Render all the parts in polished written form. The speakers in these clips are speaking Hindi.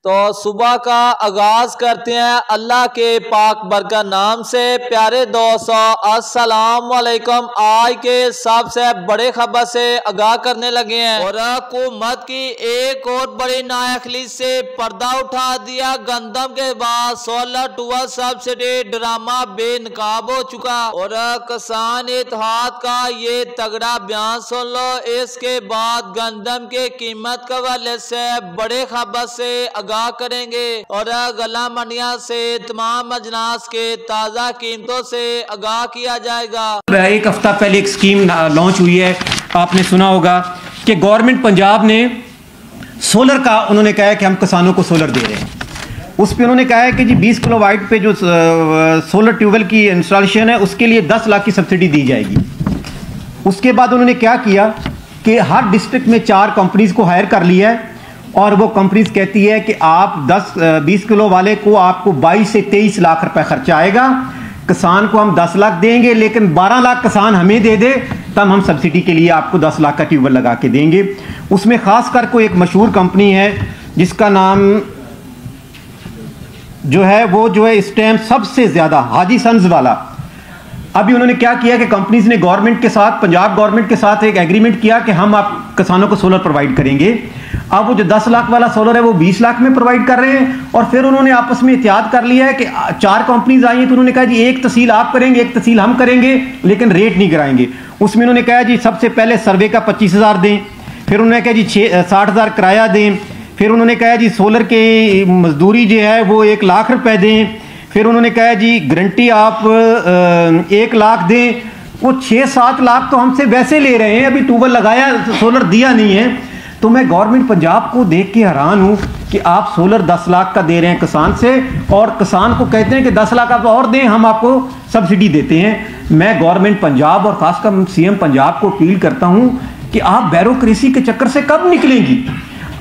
तो सुबह का आगाज करते हैं अल्लाह के पाक बरकत नाम से। प्यारे दोस्तों अस्सलाम वालेकुम। आज के सबसे बड़े खबर से आगाह करने लगे हैं और हुकूमत की एक और बड़ी नाअहली से पर्दा उठा दिया। गंदम के बाद 16 सब्सिडी ड्रामा बेनकाब हो चुका और किसान इत्तेहाद का ये तगड़ा बयान सुन लो। इसके बाद गंदम के कीमत के हवाले से बड़े खबर से आगाह करेंगे और गला मंडिया से तमाम अजनास के ताजा कीमतों से आगाह किया जाएगा। एक हफ्ता पहले एक स्कीम लॉन्च हुई है, आपने सुना होगा कि गवर्नमेंट पंजाब ने सोलर का उन्होंने कहा है कि हम किसानों को सोलर दे रहे हैं। उस पर उन्होंने कहा है कि जी 20 किलोवाट पे जो सोलर ट्यूबवेल की इंस्टॉलेशन है उसके लिए 10 लाख की सब्सिडी दी जाएगी। उसके बाद उन्होंने क्या किया कि हर डिस्ट्रिक्ट में 4 कंपनीज को हायर कर लिया है और वो कंपनीज कहती है कि आप 20 किलो वाले को आपको 22 से 23 लाख रुपए खर्चा आएगा, किसान को हम 10 लाख देंगे लेकिन 12 लाख किसान हमें दे दे तब हम सब्सिडी के लिए आपको 10 लाख का ट्यूबवेल लगा के देंगे। उसमें खास कर कोई एक मशहूर कंपनी है जिसका नाम जो है वो जो है इस टाइम सबसे ज्यादा हाजी सन्स वाला। अभी उन्होंने क्या किया कि कंपनीज ने गवर्नमेंट के साथ, पंजाब गवर्नमेंट के साथ एक एग्रीमेंट किया कि हम आप किसानों को सोलर प्रोवाइड करेंगे। अब वो जो 10 लाख वाला सोलर है वो 20 लाख में प्रोवाइड कर रहे हैं और फिर उन्होंने आपस में इत्तेहाद कर लिया है कि 4 कंपनीज आई हैं तो उन्होंने कहा जी एक तहसील आप करेंगे एक तहसील हम करेंगे लेकिन रेट नहीं गिराएंगे। उसमें उन्होंने कहा जी सबसे पहले सर्वे का 25,000 दें, फिर उन्होंने कहा जी 60,000 किराया दें, फिर उन्होंने कहा जी सोलर की मजदूरी जो है वो 1 लाख रुपए दें, फिर उन्होंने कहा जी गारंटी आप 1 लाख दें। वो 6-7 लाख तो हमसे वैसे ले रहे हैं, अभी ट्यूबवेल लगाया सोलर दिया नहीं है। तो मैं गवर्नमेंट पंजाब को देख के हैरान हूं कि आप सोलर 10 लाख का दे रहे हैं किसान से और किसान को कहते हैं कि 10 लाख आप और दें हम आपको सब्सिडी देते हैं। मैं गवर्नमेंट पंजाब और खासकर सीएम पंजाब को अपील करता हूं कि आप ब्यूरोक्रेसी के चक्कर से कब निकलेंगी।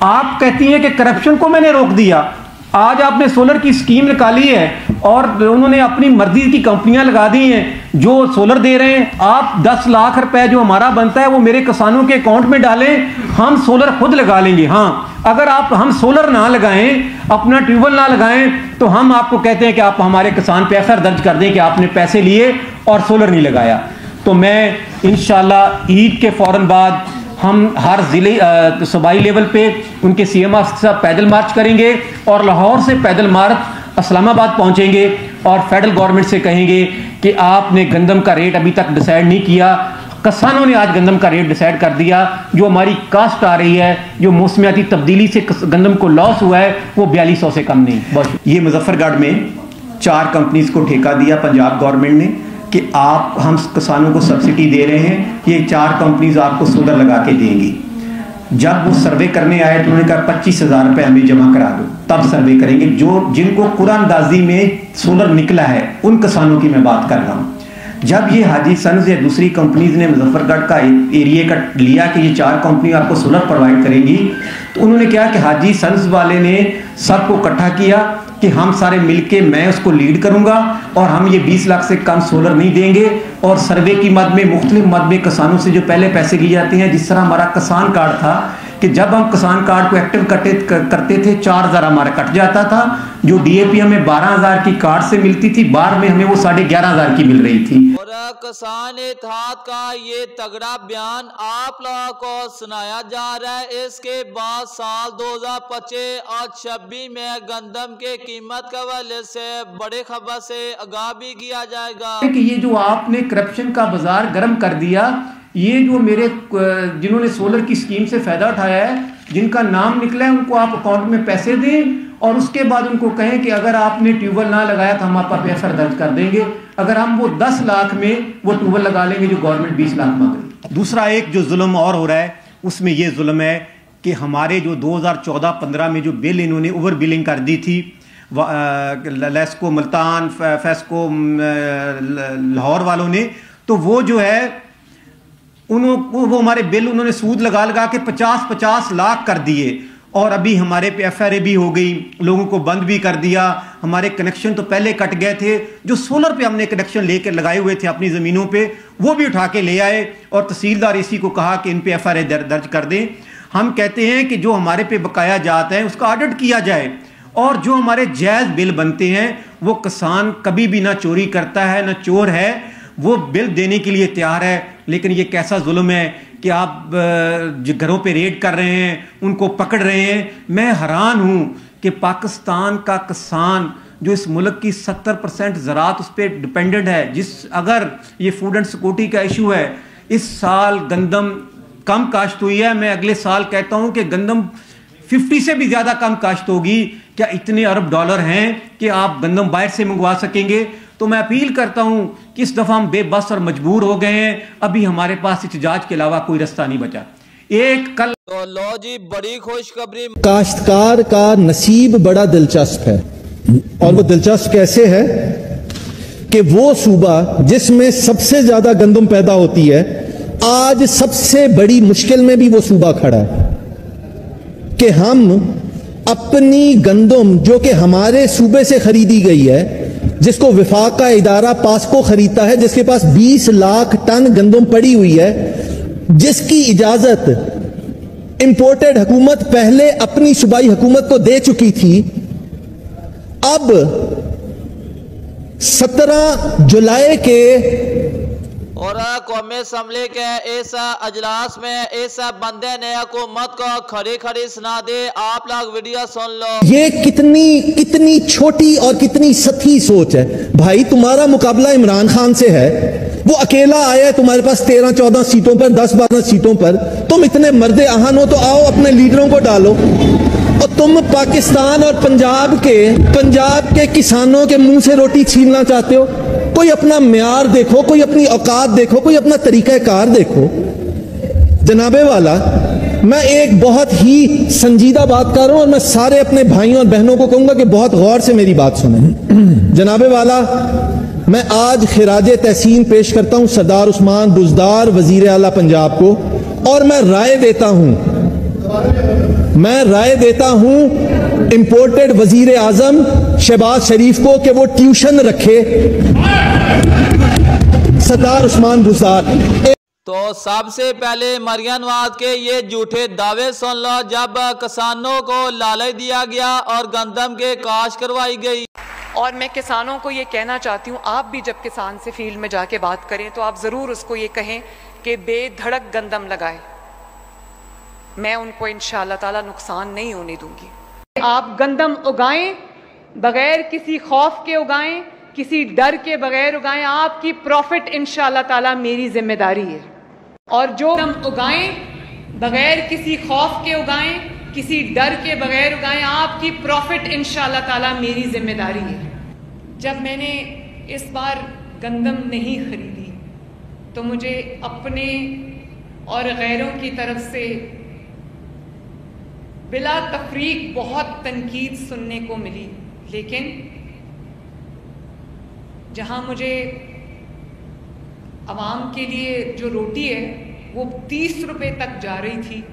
आप कहती हैं कि करप्शन को मैंने रोक दिया, आज आपने सोलर की स्कीम निकाली है और उन्होंने अपनी मर्जी की कंपनियां लगा दी हैं जो सोलर दे रहे हैं। आप 10 लाख रुपए जो हमारा बनता है वो मेरे किसानों के अकाउंट में डालें, हम सोलर खुद लगा लेंगे। हाँ, अगर हम सोलर ना लगाएं, अपना ट्यूबवेल ना लगाएं तो हम आपको कहते हैं कि आप हमारे किसान पे एफआईआर दर्ज कर दें कि आपने पैसे लिए और सोलर नहीं लगाया। तो मैं इंशाल्लाह ईद के फौरन बाद हम हर जिले सूबाई लेवल पे उनके सीएम के साथ पैदल मार्च करेंगे और लाहौर से पैदल मार्च इस्लामाबाद पहुंचेंगे और फेडरल गवर्नमेंट से कहेंगे कि आपने गंदम का रेट अभी तक डिसाइड नहीं किया। किसानों ने आज गंदम का रेट डिसाइड कर दिया। जो हमारी कास्ट आ रही है, जो मौसमियाती तब्दीली से गंदम को लॉस हुआ है वो 4200 से कम नहीं। बहुत ये मुजफ्फरगढ़ में 4 कंपनीज को ठेका दिया पंजाब गवर्नमेंट ने कि आप हम किसानों को सब्सिडी दे रहे हैं, ये 4 कंपनीज आपको सोलर लगा के देंगी। जब वो सर्वे करने आए तो उन्होंने कहा 25,000 रुपये हमें जमा करा दो तब सर्वे करेंगे। जो जिनको कुरानदाजी में सोलर निकला है उन किसानों की मैं बात कर रहा हूँ। जब ये हाजी सन्स या दूसरी कंपनीज ने मुजफ्फरगढ़ का एरिया का लिया कि ये 4 कंपनी आपको सोलर प्रोवाइड करेंगी तो उन्होंने क्या कि हाजी सन्स वाले ने सबको इकट्ठा किया कि हम सारे मिलके मैं उसको लीड करूंगा और हम ये 20 लाख से कम सोलर नहीं देंगे और सर्वे की मद में मुख्तलिफ मद में किसानों से जो पहले पैसे लिए जाते हैं, जिस तरह हमारा किसान कार्ड था कि जब हम किसान कार्ड को एक्टिव करते थे 4,000 हमारा कट जाता था, जो डीएपी हमें 12,000 की कार्ड से मिलती थी, बार में हमें वो 11,500 की मिल रही थी। और किसान इत्तेहाद का ये तगड़ा बयान आप लोगों को सुनाया जा रहा है। इसके बाद साल 2025 और 26 में गंदम के कीमत के हवाले से बड़े खबर से आगाह भी किया जाएगा कि ये जो आपने करप्शन का बाजार गर्म कर दिया, ये जो मेरे जिन्होंने सोलर की स्कीम से फायदा उठाया है, जिनका नाम निकला है, उनको आप अकाउंट में पैसे दें और उसके बाद उनको कहें कि अगर आपने ट्यूबवेल ना लगाया तो हम आपका एफआईआर दर्ज कर देंगे। अगर हम वो 10 लाख में वो ट्यूबवेल लगा लेंगे जो गवर्नमेंट 20 लाख मांग रही है। दूसरा एक जो जुल्म और हो रहा है उसमें ये जुल्म है कि हमारे जो 2014-15 में जो बिल इन्होंने ओवर बिलिंग कर दी थी, लेस्को मुल्तान फेस्को लाहौर वालों ने, तो वो जो है वो हमारे बिल उन्होंने सूद लगा लगा के 50-50 लाख कर दिए और अभी हमारे पे एफआईआर भी हो गई, लोगों को बंद भी कर दिया। हमारे कनेक्शन तो पहले कट गए थे, जो सोलर पे हमने कनेक्शन लेकर लगाए हुए थे अपनी ज़मीनों पे वो भी उठा के ले आए और तहसीलदार इसी को कहा कि इन पे एफआईआर दर्ज कर दें। हम कहते हैं कि जो हमारे पे बकाया जाता है उसका ऑडिट किया जाए और जो हमारे जायज़ बिल बनते हैं वो किसान कभी भी ना चोरी करता है ना चोर है, वो बिल देने के लिए तैयार है। लेकिन ये कैसा जुल्म है कि आप घरों पे रेड कर रहे हैं, उनको पकड़ रहे हैं। मैं हैरान हूं कि पाकिस्तान का किसान जो इस मुल्क की 70% ज़राअत उस पर डिपेंडेंट है, अगर ये फूड एंड सिक्योरिटी का इशू है, इस साल गंदम कम काश्त हुई है, मैं अगले साल कहता हूं कि गंदम 50 से भी ज़्यादा कम काश्त होगी। क्या इतने अरब डॉलर हैं कि आप गंदम बाहर से मंगवा सकेंगे? तो मैं अपील करता हूं कि इस दफ़ा हम बेबस और मजबूर हो गए हैं, अभी हमारे पास एहतजाज के अलावा कोई रास्ता नहीं बचा। कल तो लो जी, बड़ी खुशखबरी। काश्तकार का नसीब बड़ा दिलचस्प है, और वो दिलचस्प कैसे है कि वो सूबा जिसमें सबसे ज्यादा गंदम पैदा होती है, आज सबसे बड़ी मुश्किल में भी वो सूबा खड़ा है कि हम अपनी गंदम जो कि हमारे सूबे से खरीदी गई है, जिसको विफाक का इदारा पास्को खरीदता है, जिसके पास 20 लाख टन गंदम पड़ी हुई है, जिसकी इजाजत इंपोर्टेड हुकूमत पहले अपनी सूबाई हुकूमत को दे चुकी थी, अब 17 जुलाई के और कौमी असम्बली के इस अजलास में इस बंदे ने हुकूमत को खड़ी खड़ी सुना दे। आप लोग वीडियो सुन लो। ये कितनी छोटी और कितनी सती सोच है। भाई, तुम्हारा मुकाबला इमरान खान से है, वो अकेला आया है तुम्हारे पास 13-14 सीटों पर, 10-12 सीटों पर। तुम इतने मर्दे आहान हो तो आओ अपने लीडरों को डालो। और तुम पाकिस्तान और पंजाब के किसानों के मुंह से रोटी छीनना चाहते हो। कोई अपना म्यार देखो, कोई अपनी औकात देखो, कोई अपना तरीकाकार देखो। जनाबे वाला, मैं एक बहुत ही संजीदा बात कर रहा हूं और मैं सारे अपने भाइयों और बहनों को कहूंगा कि बहुत गौर से मेरी बात सुने। जनाबे वाला, मैं आज खिराज तहसीन पेश करता हूं सरदार उस्मान बुज़दार वजीर आला पंजाब को, और मैं राय देता हूं इंपोर्टेड वजीर आजम शहबाज शरीफ को कि वो ट्यूशन रखे सरदार उस्मान बुज़दार। तो सबसे पहले मरियम नवाज के ये झूठे दावे सुन लो। जब किसानों को लालच दिया गया और गंदम के काश्त करवाई गई। और मैं किसानों को ये कहना चाहती हूँ, आप भी जब किसान से फील्ड में जाके बात करें तो आप ज़रूर उसको ये कहें कि बेधड़क गंदम लगाए। मैं उनको इंशाअल्लाह ताला नुकसान नहीं होने दूंगी। आप गंदम उगाएं, बगैर किसी खौफ के उगाएं, किसी डर के बगैर उगाएं। आपकी प्रॉफिट इंशाअल्लाह ताला मेरी जिम्मेदारी है। और जो गंदम उगाएं, बगैर किसी खौफ के उगाएं, किसी डर के बगैर उगाएं, आपकी प्रॉफिट इंशाअल्लाह ताला मेरी जिम्मेदारी है। जब मैंने इस बार गंदम नहीं खरीदी तो मुझे अपने और गैरों की तरफ से बिला तफरीक बहुत तनकीद सुनने को मिली, लेकिन जहां मुझे आवाम के लिए जो रोटी है वो 30 रुपए तक जा रही थी,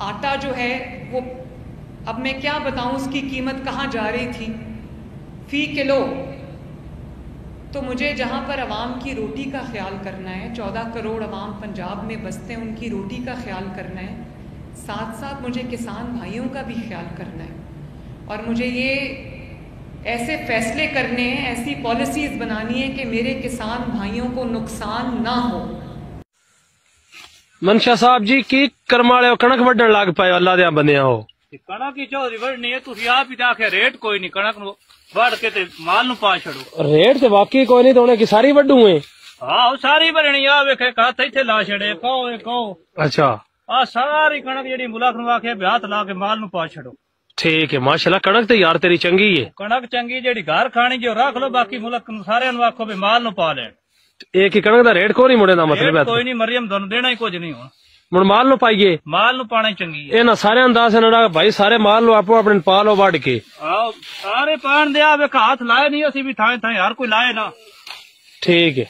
आटा जो है वो, अब मैं क्या बताऊं उसकी कीमत कहाँ जा रही थी फी किलो। तो मुझे जहाँ पर अवाम की रोटी का ख्याल करना है, 14 करोड़ अवाम पंजाब में बसते हैं, उनकी रोटी का ख्याल करना है, साथ साथ मुझे किसान भाइयों का भी ख्याल करना है। और मुझे ये ऐसे फैसले करने हैं, ऐसी पॉलिसीज बनानी है कि मेरे किसान भाइयों को नुकसान ना हो। मनशा साहब जी की करमाले कणक वड्डण लग पाए, अल्लाह दे बंदियां हो। कणक की चौधरी वढ़नी है, तुसी आप ही आखे रेट कोई नहीं, कणक नु वढ़ के ते माल नु पा छड़ो। रेट ते वाकई कोई नहीं, तो उन्हें की सारी वड्डू है। हां सारी भरनी आ, वेखे हाथ इथे ला छड़े, कहो अच्छा आ सारी कणक जेडी मुल्क नु आखे हाथ ला के माल नु पा छड़ो। ठीक है, माशाल्लाह कणक तो यार तेरी चंगी है। कणक चंगी जेडी घर खानी जो रख लो, बाकी मुल्क नु सारे नु आखो भी माल नु पा लेन। एक ही कणक दा रेट को नहीं मुड़े दा मतलब है कोई नहीं, मरियम दोनों देना ही कुछ नहीं हो, मुड़ माल नु पाइए, माल नु पाना चंगी है। ए ना सारे अंदाज है ना भाई, सारे माल नु आपो अपने पा लो वड़ के। आओ सारे पान दे, वे हाथ लाए नहीं, असी भी थाए थाए हर कोई लाए ना। ठीक है,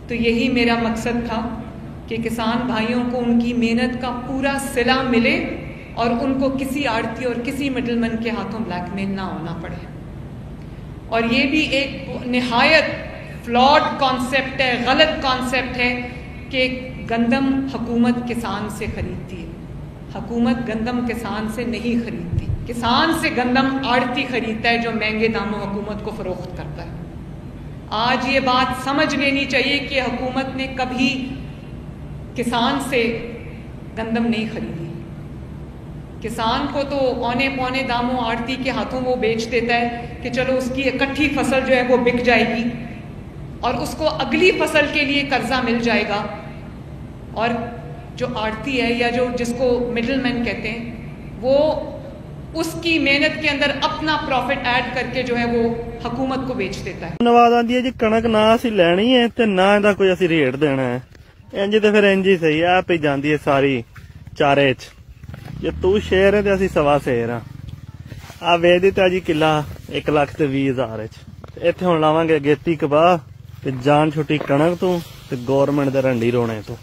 तो यही मेरा मकसद था कि किसान भाइयों को उनकी मेहनत का पूरा सिला मिले और उनको किसी आड़ती और किसी मिडलमैन के हाथों ब्लैकमेल ना होना पड़े। और ये भी एक निहायत फ्लॉड कॉन्सेप्ट है, गलत कॉन्सेप्ट है कि गंदम हुकूमत किसान से खरीदती है। हुकूमत गंदम किसान से नहीं खरीदती। किसान से गंदम आड़ती खरीदता है जो महंगे दामों हुकूमत को फरोख्त करता है। आज ये बात समझ लेनी चाहिए कि हुकूमत ने कभी किसान से गंदम नहीं खरीदी। किसान को तो औने पौने दामों आड़ती के हाथों वो बेच देता है कि चलो उसकी इकट्ठी फसल जो है वो बिक जाएगी और उसको अगली फसल के लिए कर्जा मिल जाएगा। और जो आड़ती है या जो जिसको मिडलमैन कहते हैं, वो उसकी मेहनत के अंदर अपना प्रॉफिट ऐड करके जो है वो हुकूमत को बेच देता है। नवाज आंदी है जी कणक ना असी लैनी है ते ना इहदा कोई असी रेट देना है, इंज ते फिर इंज ही सही है। आप ही जांदी है सारी चारे च, जे तू शेर है ते असी सवा शेर आ वेच दिता जी किला 1,20,000 च। इत्थे हुण लावांगे अगेती कबाह ते जान छुट्टी कणक तू ते गौरमेंट दे रंडी रोने तू।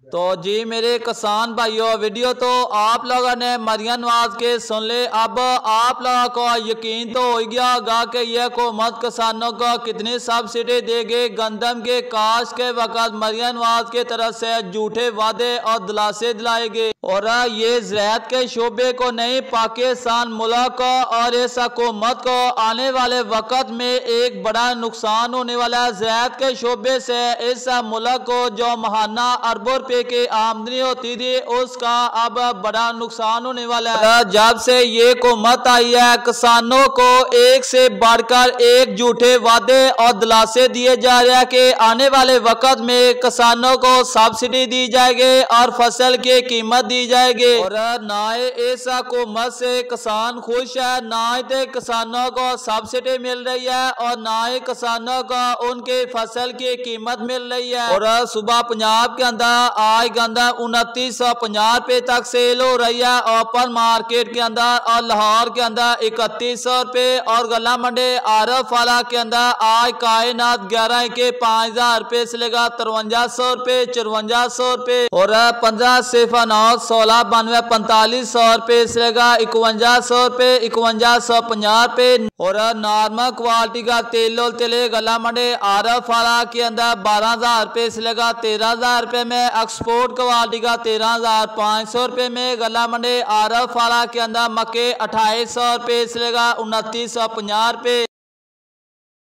तो जी मेरे किसान भाइयों, वीडियो तो आप लोगों ने मरियम नवाज के सुन ले। अब आप लोगों को यकीन तो हो गया होगा कि यह हुकूमत किसानों को कितनी सब्सिडी देगी। गंदम के काश के वक्त मरियम नवाज की तरफ से झूठे वादे और दिलासे दिलाएंगे और ये ज़राअत के शोबे को नहीं, पाकिस्तान मुल्क को और इस हुकूमत को आने वाले वक्त में एक बड़ा नुकसान होने वाला है। ज़राअत के शोबे से इस मुल्क को जो महाना अरबों रुपए की आमदनी होती थी उसका अब बड़ा नुकसान होने वाला है। जब से ये हुकूमत आई है किसानों को एक से बढ़कर एक झूठे वादे और दिलासे दिए जा रहे हैं कि आने वाले वक्त में किसानों को सब्सिडी दी जाएगी और फसल की कीमत दी जाएगी। और ना इस हुकूमत से किसान खुश है, ना ही किसानों को सब्सिडी मिल रही है और ना ही किसानों को उनकी फसल की कीमत मिल रही है। और सुबह पंजाब के अंदर आज गंदम 2950 रुपए तक सेल हो रही है ओपन मार्केट के अंदर, और लाहौर के अंदर 3100 रुपए, और गला मंडी आरफ वाला के अंदर आज कायनात 11 के 5000 रुपए से लेकर 5300 रुपए, 5400 रुपए, और 15 सिफर 9 16 92 4500 रुपए से लेकर 5100 रुपए, 5150 रुपए। और नॉर्मल क्वालिटी का तेले गला मंडी आरफ वाला के अंदर 12000 रुपए से लेकर 13000 रुपए में, एक्सपोर्ट क्वालिटी का 13500 रुपए में, गला मंडी आरफ वाला के अंदर मक्के 2800 रुपए से लेकर 2950 रुपए।